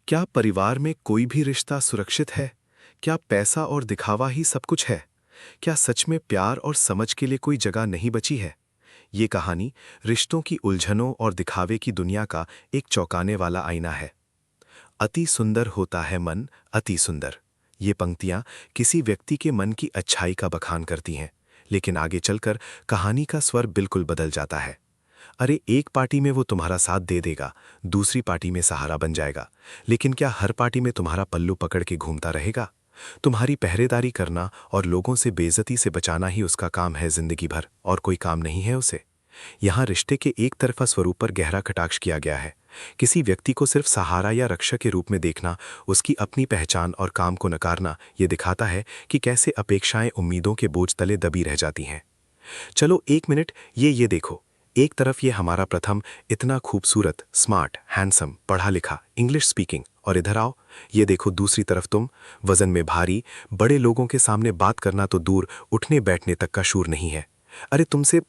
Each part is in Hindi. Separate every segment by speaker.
Speaker 1: क्या परिवार में कोई भी रिश्ता सुरक्षित है? क्या पैसा और दिखावा ही सब कुछ है? क्या सच में प्यार और समझ के लिए कोई जगह नहीं बची है? ये कहानी रिश्तों की उलझनों और दिखावे की दुनिया का एक चौंकाने वाला आईना है। अति सुंदर होता है मन, अति सुंदर। ये पंक्तियां किसी व्यक्ति के मन की अच्छाई का बखान करती हैं, लेकिन आगे चलकर कहानी का स्वर बिल्कुल बदल जाता है। अरे एक पार्टी में वो तुम्हारा साथ दे देगा, दूसरी पार्टी में सहारा बन जाएगा, लेकिन क्या हर पार्टी में तुम्हारा पल्लू पकड़ के घूमता रहेगा? तुम्हारी पहरेदारी करना और लोगों से बेइज्जती से बचाना ही उसका काम है जिंदगी भर, और कोई काम नहीं है उसे। यहाँ रिश्ते के एक तरफा स्वरूप पर गहरा कटाक्ष किया गया है। किसी व्यक्ति को सिर्फ सहारा या रक्षा के रूप में देखना, उसकी अपनी पहचान और काम को नकारना, ये दिखाता है कि कैसे अपेक्षाएं उम्मीदों के बोझ तले दबी रह जाती हैं। चलो एक मिनट ये देखो। एक तरफ ये हमारा प्रथम, इतना खूबसूरत, स्मार्ट, हैंडसम, पढ़ा लिखा, इंग्लिश स्पीकिंग, और इधर आओ, ये देखो दूसरी तरफ तुम, वजन में भारी, बड़े लोगों के सामने बात करना तो दूर, उठने बैठने तक का शूर नहीं है। अरे तुमसे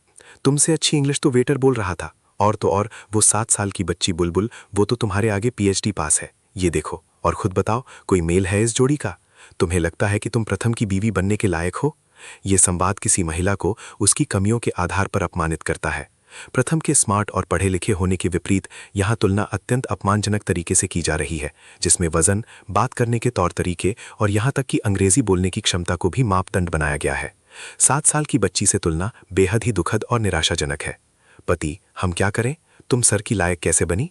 Speaker 1: तुमसे अच्छी इंग्लिश तो वेटर बोल रहा था, और तो और वो 7 साल की बच्ची बुलबुल, वो तो तुम्हारे आगे पीएचडी पास है। ये देखो, और खुद बताओ, कोई मेल है इस जोड़ी का? तुम्हें लगता है कि तुम प्रथम की बीवी बनने के लायक हो? ये संवाद किसी महिला को उसकी कमियों के आधार पर अपमानित करता है। प्रथम के स्मार्ट और पढ़े लिखे होने के विपरीत यहाँ तुलना अत्यंत अपमानजनक तरीके से की जा रही है, जिसमें वजन, बात करने के तौर तरीके और यहाँ तक कि अंग्रेजी बोलने की क्षमता को भी मापदंड बनाया गया है। 7 साल की बच्ची से तुलना बेहद ही दुखद और निराशाजनक है। पति, हम क्या करें? तुम सर की लायक कैसे बनी?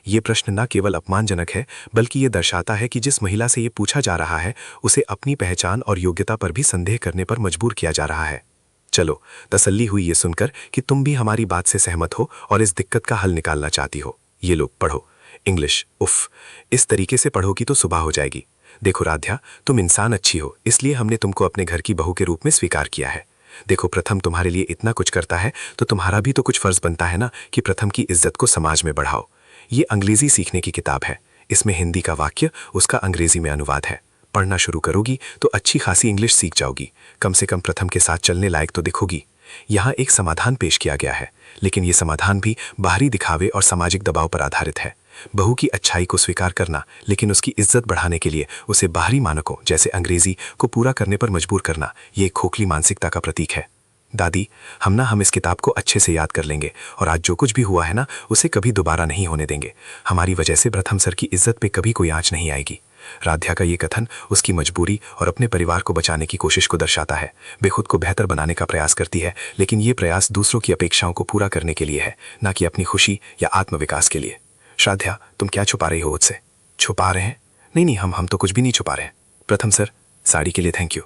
Speaker 1: ये प्रश्न न केवल अपमानजनक है, बल्कि ये दर्शाता है कि जिस महिला से ये पूछा जा रहा है, उसे अपनी पहचान और योग्यता पर भी संदेह करने पर मजबूर किया जा रहा है। चलो, तसल्ली हुई ये सुनकर कि तुम भी हमारी बात से सहमत हो और इस दिक्कत का हल निकालना चाहती हो। ये लो, पढ़ो इंग्लिश। उफ, इस तरीके से पढ़ोगी तो सुबह हो जाएगी। देखो राध्या, तुम इंसान अच्छी हो, इसलिए हमने तुमको अपने घर की बहू के रूप में स्वीकार किया है। देखो, प्रथम तुम्हारे लिए इतना कुछ करता है, तो तुम्हारा भी तो कुछ फर्ज बनता है ना कि प्रथम की इज्जत को समाज में बढ़ाओ। ये अंग्रेजी सीखने की किताब है, इसमें हिंदी का वाक्य उसका अंग्रेजी में अनुवाद है। पढ़ना शुरू करोगी तो अच्छी खासी इंग्लिश सीख जाओगी, कम से कम प्रथम के साथ चलने लायक तो दिखोगी। यहाँ एक समाधान पेश किया गया है, लेकिन ये समाधान भी बाहरी दिखावे और सामाजिक दबाव पर आधारित है। बहू की अच्छाई को स्वीकार करना, लेकिन उसकी इज्जत बढ़ाने के लिए उसे बाहरी मानकों जैसे अंग्रेजी को पूरा करने पर मजबूर करना, ये एक खोखली मानसिकता का प्रतीक है। दादी, हम इस किताब को अच्छे से याद कर लेंगे, और आज जो कुछ भी हुआ है ना, उसे कभी दोबारा नहीं होने देंगे। हमारी वजह से प्रथम सर की इज्जत पे कभी कोई आंच नहीं आएगी। राध्या का ये कथन उसकी मजबूरी और अपने परिवार को बचाने की कोशिश को दर्शाता है। वे खुद को बेहतर बनाने का प्रयास करती है, लेकिन ये प्रयास दूसरों की अपेक्षाओं को पूरा करने के लिए है, ना कि अपनी खुशी या आत्मविकास के लिए। श्राद्धा, तुम क्या छुपा रही हो मुझसे? छुपा रहे हैं? नहीं, हम तो कुछ भी नहीं छुपा रहे हैं। प्रथम सर, साड़ी के लिए थैंक यू।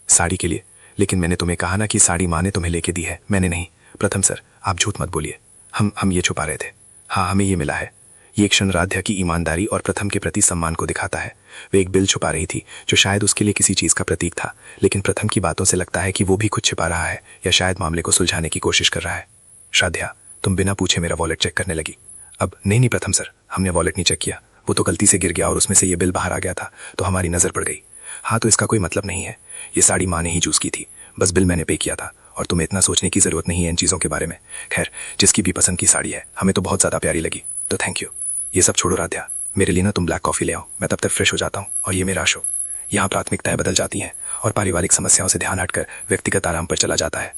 Speaker 1: साड़ी के लिए? लेकिन मैंने तुम्हें कहा ना कि साड़ी माँ ने तुम्हें लेके दी है, मैंने नहीं। प्रथम सर, आप झूठ मत बोलिए। हम ये छुपा रहे थे। हाँ, हमें ये मिला है। ये क्षण राध्या की ईमानदारी और प्रथम के प्रति सम्मान को दिखाता है। वे एक बिल छुपा रही थी, जो शायद उसके लिए किसी चीज़ का प्रतीक था, लेकिन प्रथम की बातों से लगता है कि वो भी कुछ छिपा रहा है, या शायद मामले को सुलझाने की कोशिश कर रहा है। श्राद्धा, तुम बिना पूछे मेरा वॉलेट चेक करने लगी। अब नहीं प्रथम सर, हमने वॉलेट नहीं चेक किया, वो तो गलती से गिर गया और उसमें से ये बिल बाहर आ गया था, तो हमारी नज़र पड़ गई। हाँ, तो इसका कोई मतलब नहीं है। ये साड़ी माँ ने ही चूज़ की थी, बस बिल मैंने पे किया था, और तुम्हें इतना सोचने की ज़रूरत नहीं है इन चीज़ों के बारे में। खैर, जिसकी भी पसंद की साड़ी है, हमें तो बहुत ज़्यादा प्यारी लगी, तो थैंक यू। ये सब छोड़ो राध्या, मेरे लिए ना तुम ब्लैक कॉफ़ी ले आओ, मैं तब तक फ्रेश हो जाता हूँ। और ये मेरा शो, यहाँ प्राथमिकताएं बदल जाती हैं और पारिवारिक समस्याओं से ध्यान हटकर व्यक्तिगत आराम पर चला जाता है।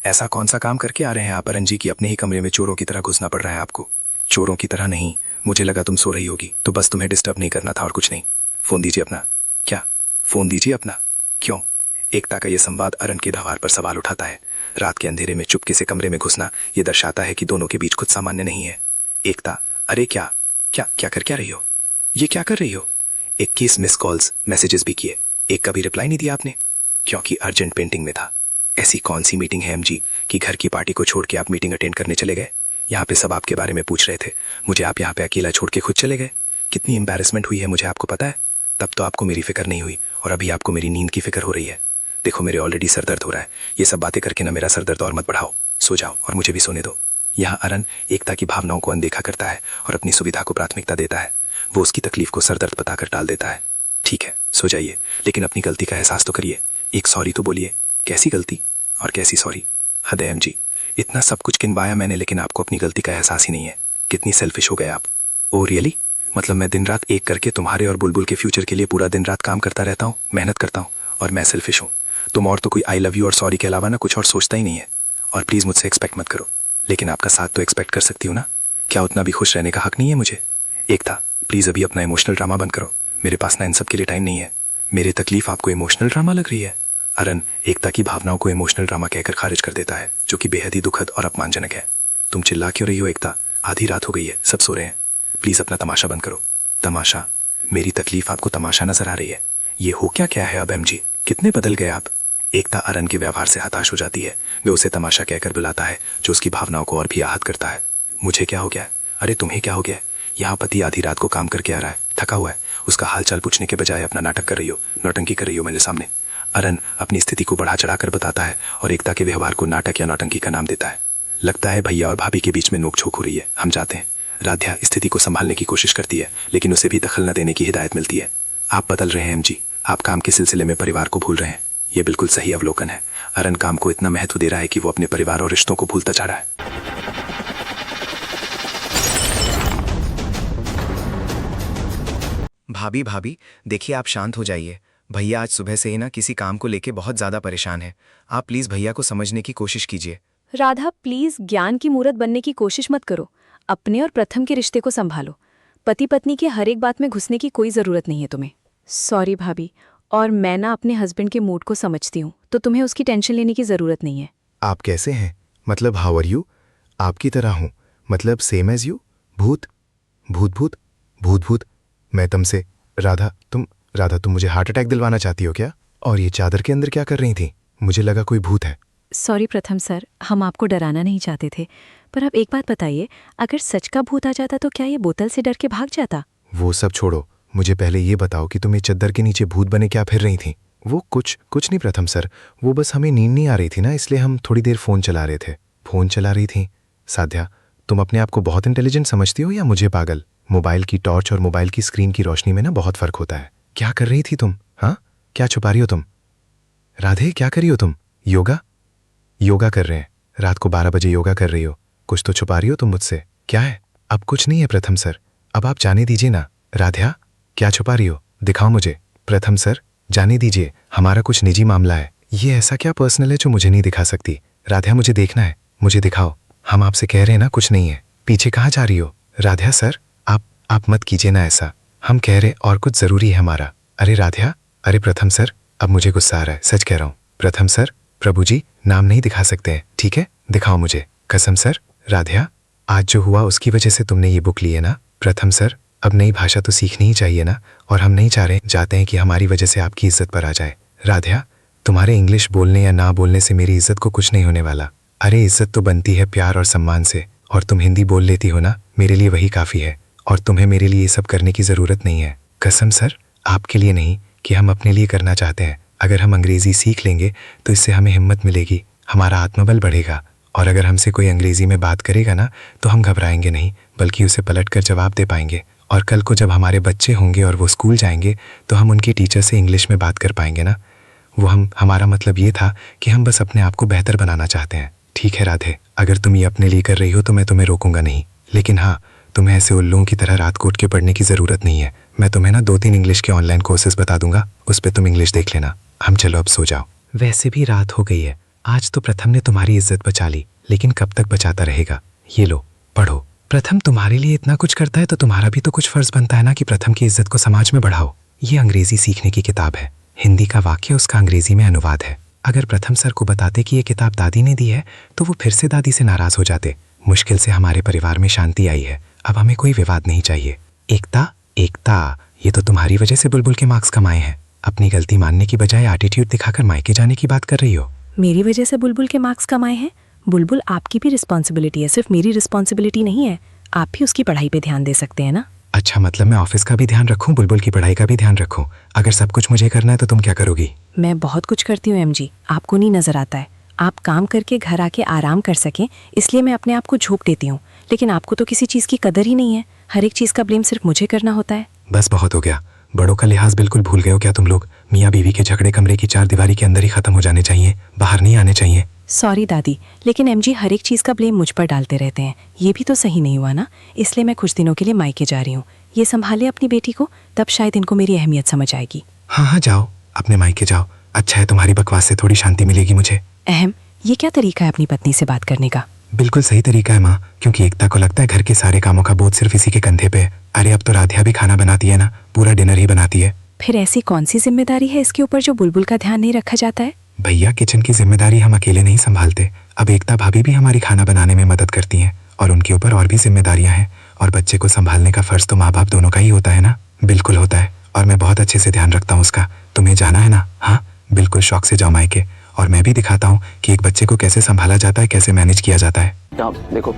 Speaker 1: ऐसा कौन सा काम करके आ रहे हैं आप अरन जी, की अपने ही कमरे में चोरों की तरह घुसना पड़ रहा है आपको? चोरों की तरह नहीं, मुझे लगा तुम सो रही होगी, तो बस तुम्हें डिस्टर्ब नहीं करना था, और कुछ नहीं। फ़ोन दीजिए अपना। क्या? फ़ोन दीजिए अपना। क्यों? एकता का यह संवाद अरन के व्यवहार पर सवाल उठाता है। रात के अंधेरे में चुपके से कमरे में घुसना, यह दर्शाता है कि दोनों के बीच कुछ सामान्य नहीं है। एकता, अरे क्या कर क्या रही हो? ये क्या कर रही हो? 21 मिस कॉल्स, मैसेजेस भी किए, एक का भी रिप्लाई नहीं दिया आपने? क्योंकि अर्जेंट पेंटिंग में था। ऐसी कौन सी मीटिंग है एमजी कि घर की पार्टी को छोड़ के आप मीटिंग अटेंड करने चले गए? यहाँ पे सब आपके बारे में पूछ रहे थे, मुझे आप यहाँ पे अकेला छोड़ के खुद चले गए। कितनी एम्बैरेसमेंट हुई है मुझे आपको पता है? तब तो आपको मेरी फिक्र नहीं हुई, और अभी आपको मेरी नींद की फिक्र हो रही है। देखो, मेरे ऑलरेडी सर दर्द हो रहा है, ये सब बातें करके ना मेरा सर दर्द और मत बढ़ाओ। सो जाओ और मुझे भी सोने दो। यहाँ अरन एकता की भावनाओं को अनदेखा करता है और अपनी सुविधा को प्राथमिकता देता है। वो उसकी तकलीफ को सरदर्द बताकर टाल देता है। ठीक है, सो जाइए, लेकिन अपनी गलती का एहसास तो करिए। एक सॉरी तो बोलिए। कैसी गलती और कैसी सॉरी? हद है एमजी, इतना सब कुछ किनवाया मैंने, लेकिन आपको अपनी गलती का एहसास ही नहीं है। कितनी सेल्फिश हो गए आप। Oh really?
Speaker 2: मतलब मैं दिन रात एक करके तुम्हारे और बुलबुल के फ्यूचर के लिए पूरा दिन रात काम करता रहता हूँ, मेहनत करता हूँ, और मैं सेल्फिश हूँ। तुम और तो कोई आई लव यू और सॉरी के अलावा ना कुछ और सोचता ही नहीं है। और प्लीज़ मुझसे एक्सपेक्ट मत करो, लेकिन आपका साथ तो एक्सपेक्ट कर सकती हूँ ना। क्या उतना भी खुश रहने का हक नहीं है मुझे? एकता, प्लीज़ अभी अपना इमोशनल ड्रामा बंद करो। मेरे पास ना इन सब के लिए टाइम नहीं है। मेरी तकलीफ आपको इमोशनल ड्रामा लग रही है? अरन एकता की भावनाओं को इमोशनल ड्रामा कहकर खारिज कर देता है, जो कि बेहद ही दुखद और अपमानजनक है। तुम चिल्ला क्यों रही हो एकता? आधी रात हो गई है, सब सो रहे हैं। प्लीज़ अपना तमाशा बंद करो। तमाशा? मेरी तकलीफ आपको तमाशा नजर आ रही है? ये हो क्या है अब एमजी? कितने बदल गए आप? एकता अरन के व्यवहार से हताश हो जाती है। वे उसे तमाशा कहकर बुलाता है, जो उसकी भावनाओं को और भी आहत करता है। मुझे क्या हो गया? अरे तुम्हें क्या हो गया? यहाँ पति आधी रात को काम करके आ रहा है, थका हुआ है, उसका हालचाल पूछने के बजाय अपना नाटक कर रही हो, नौटंकी कर रही हो मेरे सामने। अरन अपनी स्थिति को बढ़ा चढ़ाकर बताता है और एकता के व्यवहार को नाटक या नौटंकी का नाम देता है। लगता है भैया और भाभी के बीच में नोकझोंक हो रही है, हम जाते हैं। राध्या स्थिति को संभालने की कोशिश करती है, लेकिन उसे भी दखल न देने की हिदायत मिलती है। आप बदल रहे हैं एमजी, आप काम के सिलसिले में परिवार को भूल रहे हैं। यह बिल्कुल सही अवलोकन है। अरन काम को इतना महत्व दे रहा है कि वो अपने परिवार और रिश्तों को भूलता जा रहा है।
Speaker 3: भाभी भाभी देखिए, आप शांत हो जाइए। भैया आज सुबह से ही ना किसी काम को लेके बहुत ज़्यादा परेशान है। आप प्लीज़ भैया को समझने की कोशिश कीजिए।
Speaker 4: राधा, प्लीज ज्ञान की मूरत बनने की कोशिश मत करो। अपने और प्रथम के रिश्ते को संभालो। पति पत्नी के हर एक बात में घुसने की कोई ज़रूरत नहीं है तुम्हें। सॉरी भाभी, और मैं ना अपने हस्बैंड के मूड को समझती हूँ, तो तुम्हें उसकी टेंशन लेने की ज़रूरत नहीं है।
Speaker 1: आप कैसे हैं? मतलब हाउ आर यू? आपकी तरह हूँ, मतलब सेम एज यू। भूत भूत भूत भूत भूत। मैं तुमसे राधा तुम मुझे हार्ट अटैक दिलवाना चाहती हो क्या? और ये चादर के अंदर क्या कर रही थी? मुझे लगा कोई भूत है।
Speaker 4: सॉरी प्रथम सर, हम आपको डराना नहीं चाहते थे। पर आप एक बात बताइए, अगर सच का भूत आ जाता तो क्या ये बोतल से डर के भाग जाता?
Speaker 1: वो सब छोड़ो, मुझे पहले ये बताओ कि तुम ये चद्दर के नीचे भूत बने क्या फिर रही थी? वो कुछ नहीं प्रथम सर, वो बस हमें नींद नहीं आ रही थी ना, इसलिए हम थोड़ी देर फ़ोन चला रहे थे। फ़ोन चला रही थी? साध्या, तुम अपने आप को बहुत इंटेलिजेंट समझती हो या मुझे पागल? मोबाइल की टॉर्च और मोबाइल की स्क्रीन की रोशनी में ना बहुत फ़र्क होता है। क्या कर रही थी तुम? हाँ, क्या छुपा रही हो तुम? राधे, क्या कर रही हो तुम? योगा कर रहे हैं। रात को 12 बजे योगा कर रही हो। कुछ तो छुपा रही हो तुम मुझसे। क्या है? अब कुछ नहीं है प्रथम सर, अब आप जाने दीजिए ना। राध्या, क्या छुपा रही हो? दिखाओ मुझे। प्रथम सर, जाने दीजिए, हमारा कुछ निजी मामला है। ये ऐसा क्या पर्सनल है जो मुझे नहीं दिखा सकती? राध्या, मुझे देखना है, मुझे दिखाओ। हम आपसे कह रहे हैं ना कुछ नहीं है। पीछे कहाँ जा रही हो? राध्या सर, आप मत कीजिए ना ऐसा, हम कह रहे और कुछ ज़रूरी है हमारा। अरे राध्या, अरे प्रथम सर, अब मुझे गुस्सा आ रहा है, सच कह रहा हूँ। प्रथम सर, प्रभु जी, नाम नहीं दिखा सकते हैं, ठीक है? दिखाओ मुझे, कसम सर। राध्या, आज जो हुआ उसकी वजह से तुमने ये बुक ली है ना? प्रथम सर, अब नई भाषा तो सीखनी ही चाहिए ना, और हम नहीं चाहते हैं कि हमारी वजह से आपकी इज्जत पर आ जाए। राध्या, तुम्हारे इंग्लिश बोलने या ना बोलने से मेरी इज्जत को कुछ नहीं होने वाला। अरे इज्जत तो बनती है प्यार और सम्मान से, और तुम हिंदी बोल लेती हो ना, मेरे लिए वही काफ़ी है, और तुम्हें मेरे लिए ये सब करने की ज़रूरत नहीं है। कसम सर, आपके लिए नहीं, कि हम अपने लिए करना चाहते हैं। अगर हम अंग्रेज़ी सीख लेंगे तो इससे हमें हिम्मत मिलेगी, हमारा आत्मबल बढ़ेगा, और अगर हमसे कोई अंग्रेज़ी में बात करेगा ना तो हम घबराएंगे नहीं, बल्कि उसे पलट कर जवाब दे पाएंगे। और कल को जब हमारे बच्चे होंगे और वो स्कूल जाएंगे तो हम उनकी टीचर से इंग्लिश में बात कर पाएंगे ना। हमारा मतलब ये था कि हम बस अपने आप को बेहतर बनाना चाहते हैं। ठीक है राधे, अगर तुम ये अपने लिए कर रही हो तो मैं तुम्हें रोकूंगा नहीं, लेकिन हाँ, तुम्हें ऐसे उल्लुओं की तरह रात को उठ के पढ़ने की ज़रूरत नहीं है। मैं तुम्हें ना 2-3 इंग्लिश के ऑनलाइन कोर्सेज बता दूंगा, उस पर तुम इंग्लिश देख लेना। हम चलो अब सो जाओ। वैसे भी रात हो गई है, आज तो प्रथम ने तुम्हारी इज्जत बचा ली, लेकिन कब तक बचाता रहेगा? ये लो, पढ़ो। प्रथम तुम्हारे लिए इतना कुछ करता है तो तुम्हारा भी तो कुछ फ़र्ज़ बनता है ना कि प्रथम की इज्जत को समाज में बढ़ाओ। ये अंग्रेज़ी सीखने की किताब है, हिंदी का वाक्य उसका अंग्रेज़ी में अनुवाद है। अगर प्रथम सर को बताते कि ये किताब दादी ने दी है तो वो फिर से दादी से नाराज़ हो जाते। मुश्किल से हमारे परिवार में शांति आई है, अब हमें कोई विवाद नहीं चाहिए। एकता, ये तो तुम्हारी वजह से बुलबुल के मार्क्स कमाए हैं। अपनी गलती मानने की बजाय एटीट्यूड दिखाकर मायके जाने की बात कर रही हो।
Speaker 4: मेरी वजह से बुलबुल के मार्क्स कमाए हैं? बुलबुल आपकी भी रिस्पॉन्सिबिलिटी है, सिर्फ मेरी रिस्पॉन्सिबिलिटी नहीं है। आप भी उसकी पढ़ाई पे ध्यान दे सकते हैं ना।
Speaker 1: अच्छा, मतलब मैं ऑफिस का भी ध्यान रखूं, बुलबुल की पढ़ाई का भी ध्यान रखूं? अगर सब कुछ मुझे करना है तो तुम क्या करोगी?
Speaker 4: मैं बहुत कुछ करती हूँ एमजी, आपको नहीं नजर आता है। आप काम करके घर आके आराम कर सकें इसलिए मैं अपने आप को झोंक देती हूँ, लेकिन आपको तो किसी चीज़ की कदर ही नहीं है। हर एक चीज़ का ब्लेम सिर्फ मुझे करना होता है।
Speaker 1: बस बहुत हो गया, बड़ों का लिहाज बिल्कुल भूल गए हो क्या तुम लोग? मियाँ बीवी के झगड़े कमरे की 4 दीवारी के अंदर ही खत्म हो जाने चाहिए, बाहर नहीं आने चाहिए।
Speaker 4: सॉरी दादी, लेकिन एमजी हर एक चीज़ का ब्लेम मुझ पर डालते रहते हैं, ये भी तो सही नहीं हुआ ना। इसलिए मैं कुछ दिनों के लिए मायके जा रही हूँ। ये संभाले अपनी बेटी को, तब शायद इनको मेरी अहमियत समझ आएगी।
Speaker 2: हाँ हाँ जाओ, अपने मायके जाओ। अच्छा है, तुम्हारी बकवास से थोड़ी शांति मिलेगी मुझे।
Speaker 4: अहम, ये क्या तरीका है अपनी पत्नी से बात करने का?
Speaker 2: बिल्कुल सही तरीका है माँ, क्योंकि एकता को लगता है घर के सारे कामों का बोझ सिर्फ इसी के कंधे पे है। अरे अब तो राधिया भी खाना बनाती है ना, पूरा डिनर ही बनाती है।
Speaker 4: फिर ऐसी कौन सी जिम्मेदारी है इसके ऊपर जो बुलबुल का ध्यान नहीं रखा जाता है?
Speaker 2: भैया, किचन की जिम्मेदारी हम अकेले नहीं संभालते। अब एकता भाभी भी हमारी खाना बनाने में मदद करती हैं और उनके ऊपर और भी जिम्मेदारियां हैं। और बच्चे को संभालने का फर्ज तो माँ बाप दोनों का ही होता है ना। बिल्कुल होता है, और मैं बहुत अच्छे से ध्यान रखता हूँ उसका। तुम्हें जाना है ना? हाँ बिल्कुल, शौक से जाओ मायके, और मैं भी दिखाता हूँ कि एक बच्चे को कैसे संभाला जाता है, कैसे मैनेज किया जाता है।
Speaker 5: देखो,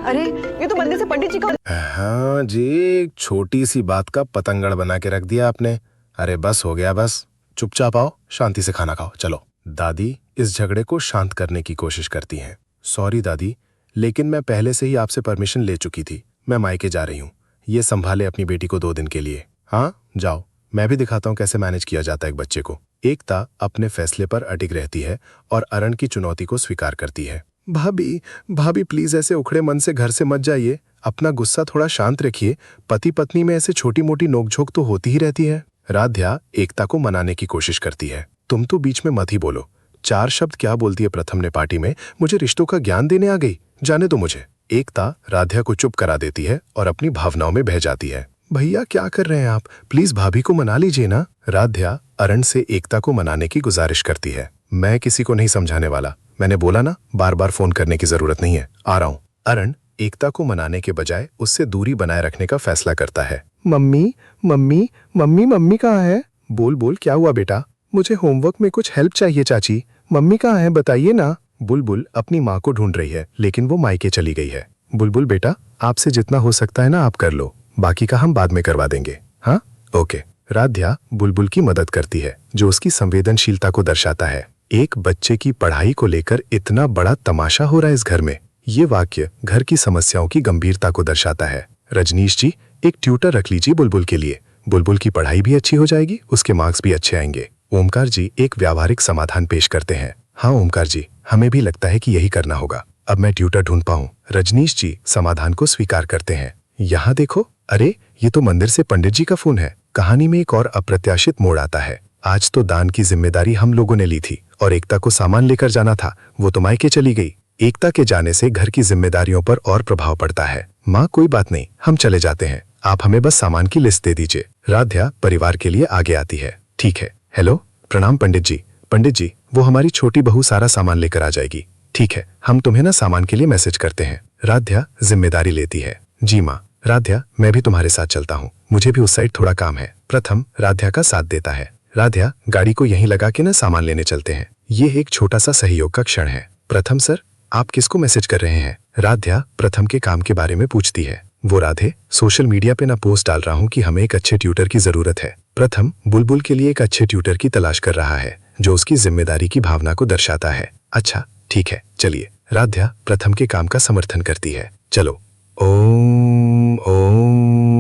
Speaker 6: अरे ये तो मंदिर से पंडित जी का।
Speaker 1: हाँ जी, एक छोटी सी बात का पतंगड़ बना के रख दिया आपने। अरे बस हो गया, बस चुपचाप आओ, शांति से खाना खाओ। चलो। दादी इस झगड़े को शांत करने की कोशिश करती हैं। सॉरी दादी, लेकिन मैं पहले से ही आपसे परमिशन ले चुकी थी। मैं मायके जा रही हूँ, ये संभाले अपनी बेटी को 2 दिन के लिए। हाँ जाओ, मैं भी दिखाता हूँ कैसे मैनेज किया जाता है एक बच्चे को। एकता अपने फैसले पर अटिक रहती है और अरण की चुनौती को स्वीकार करती है। भाभी, भाभी प्लीज ऐसे उखड़े मन से घर से मत जाइए, अपना गुस्सा थोड़ा शांत रखिए। पति पत्नी में ऐसे छोटी मोटी नोकझोंक तो होती ही रहती है। राध्या एकता को मनाने की कोशिश करती है। तुम तो बीच में मत ही बोलो। 4 शब्द क्या बोलती है प्रथम ने पार्टी में, मुझे रिश्तों का ज्ञान देने आ गई, जाने दो मुझे। एकता राध्या को चुप करा देती है और अपनी भावनाओं में बह जाती है। भैया क्या कर रहे हैं आप, प्लीज भाभी को मना लीजिए ना। राध्या अरण से एकता को मनाने की गुजारिश करती है। मैं किसी को नहीं समझाने वाला, मैंने बोला ना, बार बार फोन करने की जरूरत नहीं है, आ रहा हूं। अरण एकता को मनाने के बजाय उससे दूरी बनाए रखने का फैसला करता है। मम्मी मम्मी मम्मी मम्मी कहाँ है? बोल बोल, क्या हुआ बेटा? मुझे होमवर्क में कुछ हेल्प चाहिए चाची। मम्मी कहाँ है, बताइए ना। बुलबुल अपनी माँ को ढूंढ रही है, लेकिन वो मायके चली गई है। बुलबुल बेटा, आपसे जितना हो सकता है ना आप कर लो, बाकी का हम बाद में करवा देंगे। हाँ ओके। राध्या बुलबुल की मदद करती है, जो उसकी संवेदनशीलता को दर्शाता है। एक बच्चे की पढ़ाई को लेकर इतना बड़ा तमाशा हो रहा है इस घर में, ये वाक्य घर की समस्याओं की गंभीरता को दर्शाता है। रजनीश जी, एक ट्यूटर रख लीजिए बुलबुल के लिए, बुलबुल की पढ़ाई भी अच्छी हो जाएगी, उसके मार्क्स भी अच्छे आएंगे। ओमकार जी एक व्यावहारिक समाधान पेश करते हैं। हाँ ओमकार जी, हमें भी लगता है कि यही करना होगा, अब मैं ट्यूटर ढूंढ पाऊं। रजनीश जी समाधान को स्वीकार करते हैं। यहाँ देखो, अरे ये तो मंदिर से पंडित जी का फोन है। कहानी में एक और अप्रत्याशित मोड़ आता है। आज तो दान की जिम्मेदारी हम लोगों ने ली थी और एकता को सामान लेकर जाना था, वो तो मायके चली गई। एकता के जाने से घर की जिम्मेदारियों पर और प्रभाव पड़ता है। माँ कोई बात नहीं, हम चले जाते हैं, आप हमें बस सामान की लिस्ट दे दीजिए। राध्या परिवार के लिए आगे आती है। ठीक है। हेलो, प्रणाम पंडित जी। पंडित जी, वो हमारी छोटी बहू सारा सामान लेकर आ जाएगी। ठीक है, हम तुम्हें ना सामान के लिए मैसेज करते हैं। राध्या जिम्मेदारी लेती है। जी माँ। राध्या, मैं भी तुम्हारे साथ चलता हूँ, मुझे भी उस साइड थोड़ा काम है। प्रथम राध्या का साथ देता है। राध्या, गाड़ी को यहीं लगा के ना सामान लेने चलते हैं। ये एक छोटा सा सहयोग का क्षण है। प्रथम सर, आप किसको मैसेज कर रहे हैं? राध्या प्रथम के काम के बारे में पूछती है। वो राधे, सोशल मीडिया पे ना पोस्ट डाल रहा हूँ कि हमें एक अच्छे ट्यूटर की जरूरत है। प्रथम बुलबुल के लिए एक अच्छे ट्यूटर की तलाश कर रहा है, जो उसकी जिम्मेदारी की भावना को दर्शाता है। अच्छा ठीक है, चलिए। राध्या प्रथम के काम का समर्थन करती है। चलो। ओम ओम